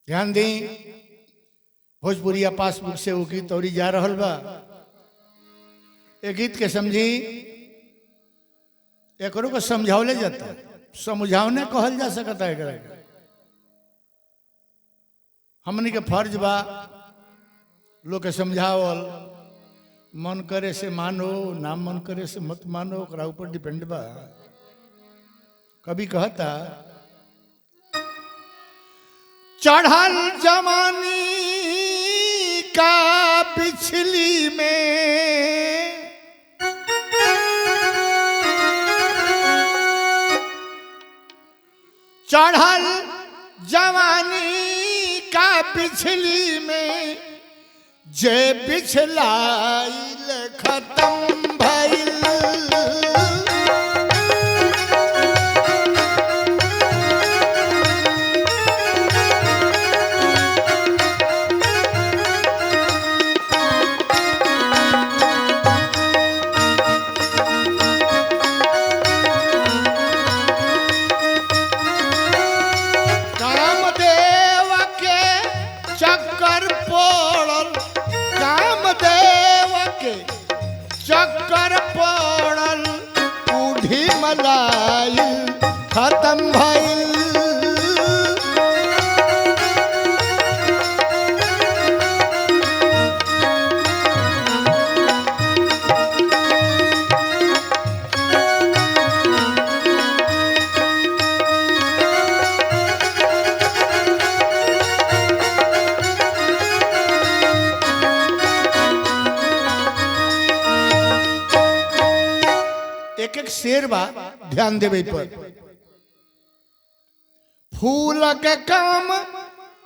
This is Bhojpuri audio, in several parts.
ध्यान दी भोजपुरिया पासबुक से वो गीत और जा रहल बा। ए गीत के समझी एकरो को समझावले जाता है, समझावने कहल जा सकता है। एकरा के हमनी के फर्ज बा लोग के समझावल, मन करे से मानो ना मन करे से मत मानो, ओकरा ऊपर डिपेंड बा। कभी कहता चढ़ल जवानी का पिछली में चढ़ल जवानी का पिछली में जे पिछलाइल खत्म भइल। चक्कर पड़ल बूढ़ी मलाइल खत्म भइल। एक एक शेर बा, ध्यान देवे पर। फूल के काम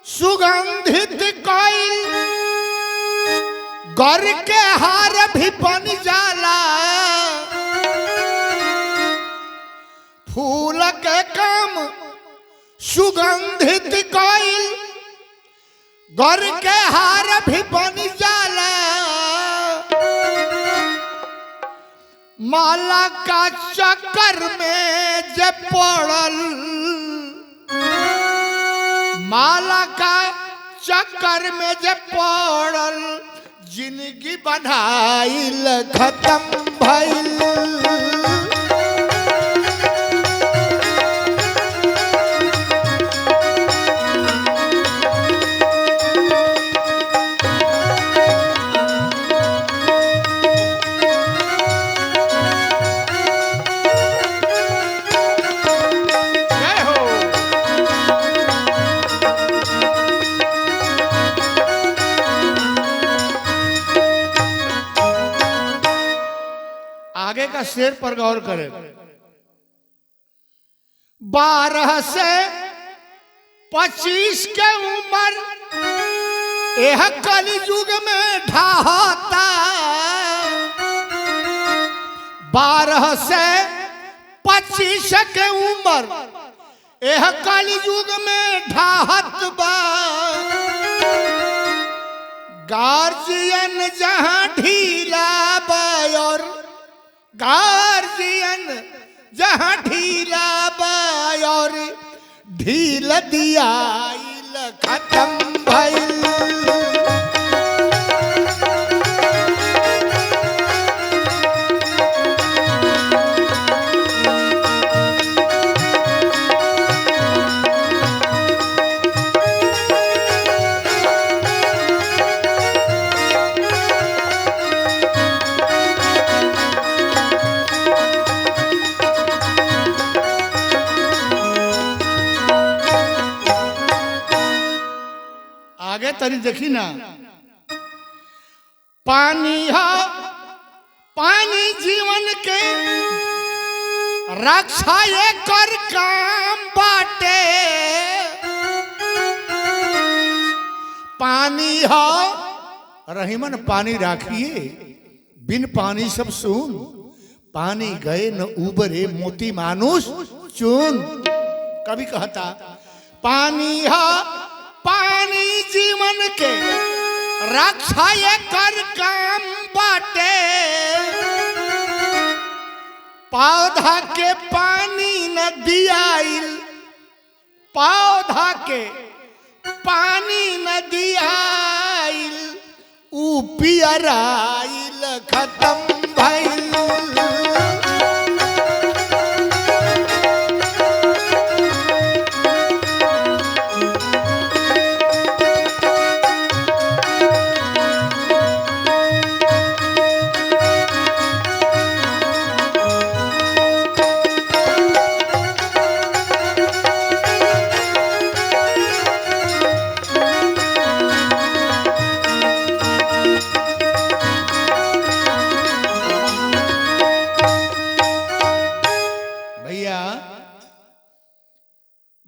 सुगंधित कइल घर के हार भी बन जाला। फूल के काम सुगंधित कइल घर के हार भी बन जाला। माला का चक्कर में जब पड़ल, माला का चक्कर में जब पड़ल जिंदगी बनाइल खत्म भइल। आगे का शेर पर गौर करें। 12 से 25 के उम्र यह कलयुग में ढाहता। 12 से 25 के उम्र यह कलयुग में ढाहत बा। गार्जियन जहां ढीला बा और गार्जियन जहां ढीला बा और ढील दिया खत्म भइल। आगे तरी देखी ना। पानी हो पानी जीवन के रक्षा ये कर काम बाटे। पानी हो रहीमन पानी राखिए, बिन पानी सब सुन। पानी गए न उबरे मोती मानुष चुन। कभी कहता पानी हो पानी जीवन के रक्षा ये कर काम बाटे। पौधा के पानी न दियाइल, पौधा के पानी पियराइल खत्म भइल।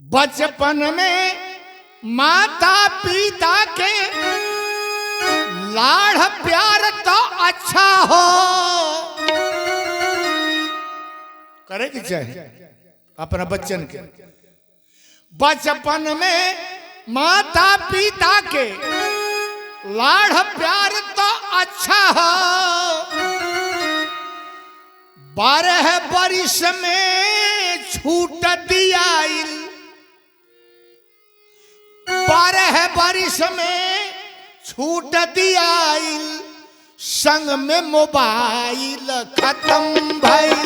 बचपन में माता पिता के लाड़ प्यार तो अच्छा हो करे कि चाहे अपना बच्चन के। बचपन में माता पिता के लाड़ प्यार तो अच्छा हो। 12 बरिस में छूट दियाइल। 12 बरिस में छूट दियाइल। संग में मोबाइल खत्म भइल।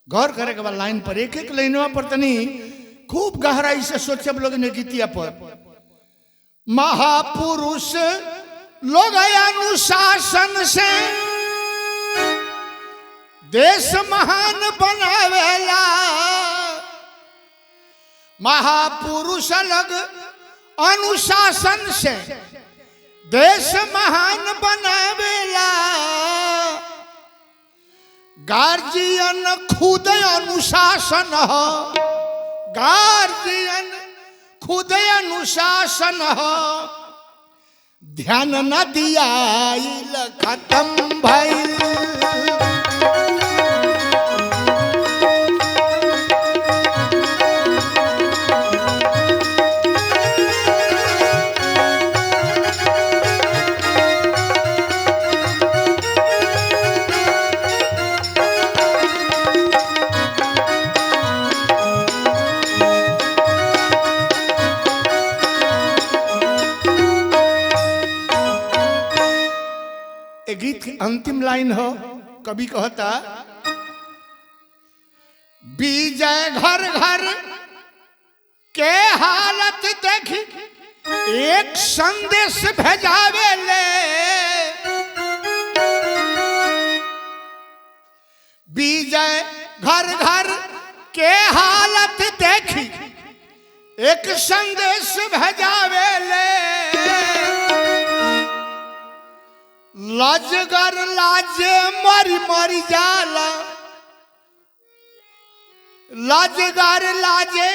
गौर करे के बाद लाइन पर एक एक लाइनवा पर तनी खूब गहराई से सोचे लोग ने गीतिया पर। महापुरुष लोग अनुशासन से देश महान बनावेला। महापुरुष लोग अनुशासन से देश महान बनावेला। गार्जियन खुद अनुशासन हो। गार्जियन खुद अनुशासन हो। ध्यान न दियाइल खत्म भइल। गीत की अंतिम लाइन हो। कभी कहता विजय घर घर के हालत देखी एक संदेश भेजावे ले। विजय घर घर के हालत देखी एक संदेश भेजावे ले। लाजगर लाजे मरी मरी जाला। लाजगर लाजे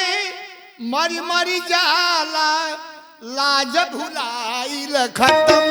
मरी मरी जाला। लाज भुलाइल खत्म